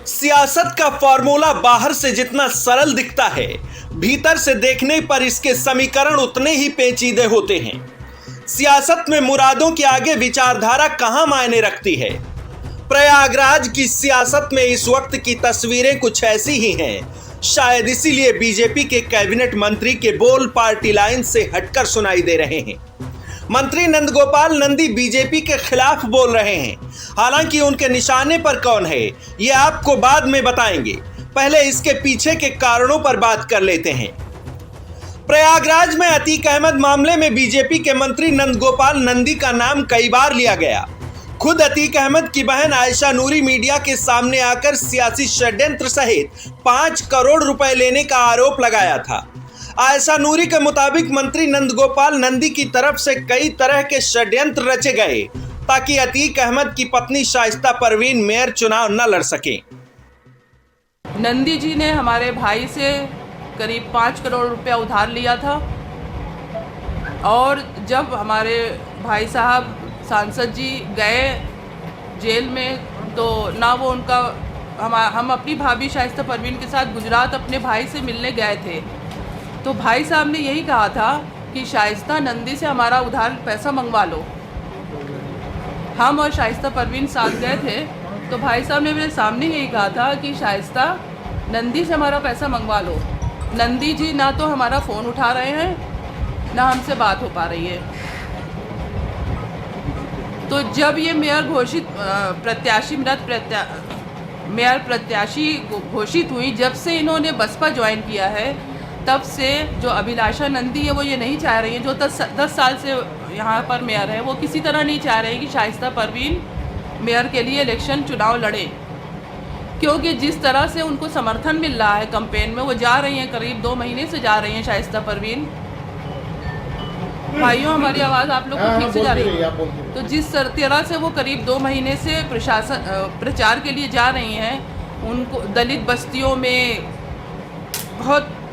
सियासत का फॉर्मूला बाहर से जितना सरल दिखता है, भीतर से देखने पर इसके समीकरण उतने ही पेचीदे होते हैं। सियासत में मुरादों के आगे विचारधारा कहां मायने रखती है। प्रयागराज की सियासत में इस वक्त की तस्वीरें कुछ ऐसी ही हैं। शायद इसीलिए बीजेपी के कैबिनेट मंत्री के बोल पार्टी लाइन से हटकर सुनाई दे रहे हैं। मंत्री नंदगोपाल नंदी बीजेपी के खिलाफ बोल रहे हैं। हालांकि उनके निशाने पर कौन है, ये आपको बाद में बताएंगे। पहले इसके पीछे के कारणों पर बात कर लेते हैं। प्रयागराज में अतीक अहमद मामले में बीजेपी के मंत्री नंदगोपाल नंदी का नाम कई बार लिया गया। खुद अतीक अहमद की बहन आयशा नूरी मीडिया के सामने आकर सियासी षड्यंत्र सहित 5 करोड़ रुपए लेने का आरोप लगाया था। आयशा नूरी के मुताबिक मंत्री नंदगोपाल नंदी की तरफ से कई तरह के षड्यंत्र रचे गए ताकि अतीक अहमद की पत्नी शाइस्ता परवीन मेयर चुनाव न लड़ सके। नंदी जी ने हमारे भाई से करीब 5 करोड़ रुपया उधार लिया था और जब हमारे भाई साहब सांसद जी गए जेल में तो ना वो उनका हम अपनी भाभी शाइस्ता परवीन के साथ गुजरात अपने भाई से मिलने गए थे। तो भाई साहब ने यही कहा था कि शाइस्ता नंदी से हमारा उधार पैसा मंगवा लो। हम और शाइस्ता परवीन साथ गए थे तो भाई साहब ने मेरे सामने यही कहा था कि शाइस्ता नंदी से हमारा पैसा मंगवा लो। नंदी जी ना तो हमारा फ़ोन उठा रहे हैं ना हमसे बात हो पा रही है। तो जब ये मेयर प्रत्याशी घोषित हुई, जब से इन्होंने बसपा ज्वाइन किया है तब से जो अभिलाषा नंदी है वो ये नहीं चाह रही है, जो 10 साल से यहाँ पर मेयर है, वो किसी तरह नहीं चाह रहे हैं कि शाइस्ता परवीन मेयर के लिए इलेक्शन चुनाव लड़े। क्योंकि जिस तरह से उनको समर्थन मिल रहा है कैंपेन में, वो जा रही हैं, करीब 2 महीने से जा रही हैं शाइस्ता परवीन। भाइयों, हमारी आवाज़ आप लोग को ठीक से जा रही है? तो जिस तरह से वो करीब 2 महीने से प्रचार के लिए जा रही हैं, उनको दलित बस्तियों में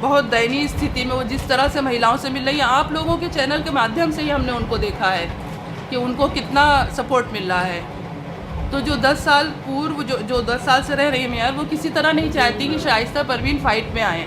बहुत दयनीय स्थिति में वो जिस तरह से महिलाओं से मिल रही है, आप लोगों के चैनल के माध्यम से ही हमने उनको देखा है कि उनको कितना सपोर्ट मिल रहा है। तो जो 10 साल पूर्व जो 10 साल से रह रही है मेयर, वो किसी तरह नहीं चाहती कि शाइस्ता परवीन फाइट में आए।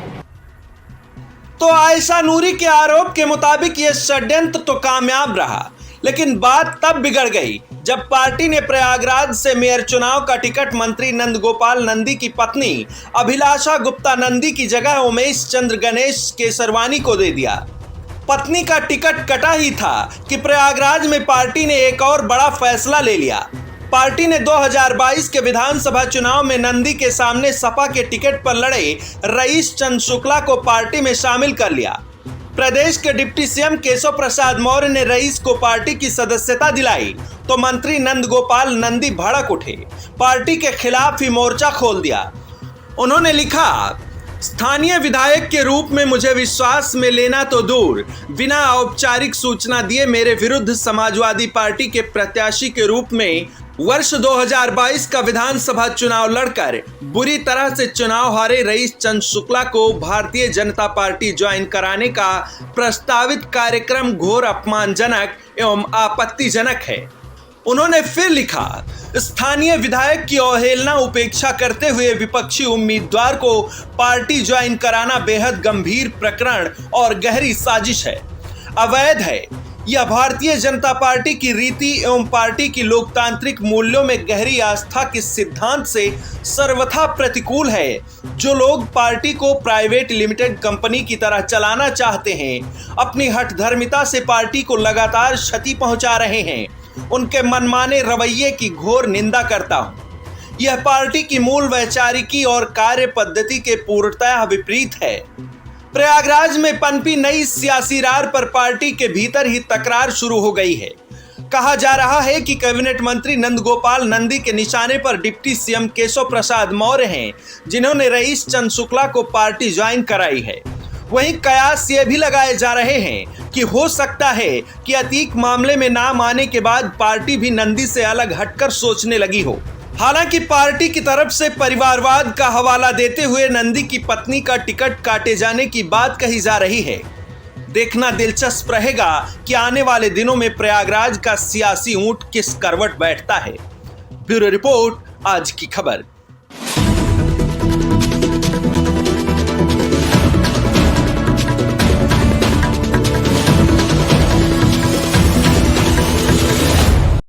तो आयशा नूरी के आरोप के मुताबिक यह षड्यंत्र तो कामयाब रहा, लेकिन बात तब बिगड़ गई जब पार्टी ने प्रयागराज से मेयर चुनाव का टिकट मंत्री नंदगोपाल नंदी की पत्नी अभिलाषा गुप्ता नंदी की जगह उमेश चंद्र गणेश केसरवानी को दे दिया। पत्नी का टिकट कटा ही था कि प्रयागराज में पार्टी ने एक और बड़ा फैसला ले लिया। पार्टी ने 2022 के विधानसभा चुनाव में नंदी के सामने सपा के टिकट पर लड़े रईस चंद शुक्ला को पार्टी में शामिल कर लिया। प्रदेश के डिप्टी सीएम केशव प्रसाद मौर्य ने रईस को पार्टी की सदस्यता दिलाई तो मंत्री नंदगोपाल नंदी भड़क उठे, पार्टी के खिलाफ ही मोर्चा खोल दिया। उन्होंने लिखा, स्थानीय विधायक के रूप में मुझे विश्वास में लेना तो दूर, बिना औपचारिक सूचना दिए मेरे विरुद्ध समाजवादी पार्टी के प्रत्याशी के रूप में वर्ष 2022 का विधानसभा चुनाव लड़कर बुरी तरह से चुनाव हारे रईस चंद शुक्ला को भारतीय जनता पार्टी ज्वाइन कराने का प्रस्तावित कार्यक्रम घोर अपमानजनक एवं आपत्तिजनक है। उन्होंने फिर लिखा, स्थानीय विधायक की अवहेलना उपेक्षा करते हुए विपक्षी उम्मीदवार को पार्टी ज्वाइन कराना बेहद गंभीर प्रकरण और गहरी साजिश है, अवैध है। यह भारतीय जनता पार्टी की रीति एवं पार्टी की लोकतांत्रिक मूल्यों में गहरी आस्था के सिद्धांत से सर्वथा प्रतिकूल है। जो लोग पार्टी को प्राइवेट लिमिटेड कंपनी की तरह चलाना चाहते हैं, अपनी हठधर्मिता से पार्टी को लगातार क्षति पहुंचा रहे हैं, उनके मनमाने रवैये की घोर निंदा करता हूं। यह पार्टी की मूल वैचारिकी और कार्य पद्धति के पूर्णतः विपरीत है। प्रयागराज में पनपी नई सियासी रार पर पार्टी के भीतर ही तकरार शुरू हो गई है। कहा जा रहा है कि कैबिनेट मंत्री नंदगोपाल नंदी के निशाने पर डिप्टी सीएम केशव प्रसाद मौर्य हैं, जिन्होंने रईस चंद शुक्ला को पार्टी ज्वाइन कराई है। वहीं कयास ये भी लगाए जा रहे हैं कि हो सकता है कि अतीक मामले में नाम आने के बाद पार्टी भी नंदी से अलग हटकर सोचने लगी हो। हालांकि पार्टी की तरफ से परिवारवाद का हवाला देते हुए नंदी की पत्नी का टिकट काटे जाने की बात कही जा रही है। देखना दिलचस्प रहेगा कि आने वाले दिनों में प्रयागराज का सियासी ऊंट किस करवट बैठता है। ब्यूरो रिपोर्ट, आज की खबर।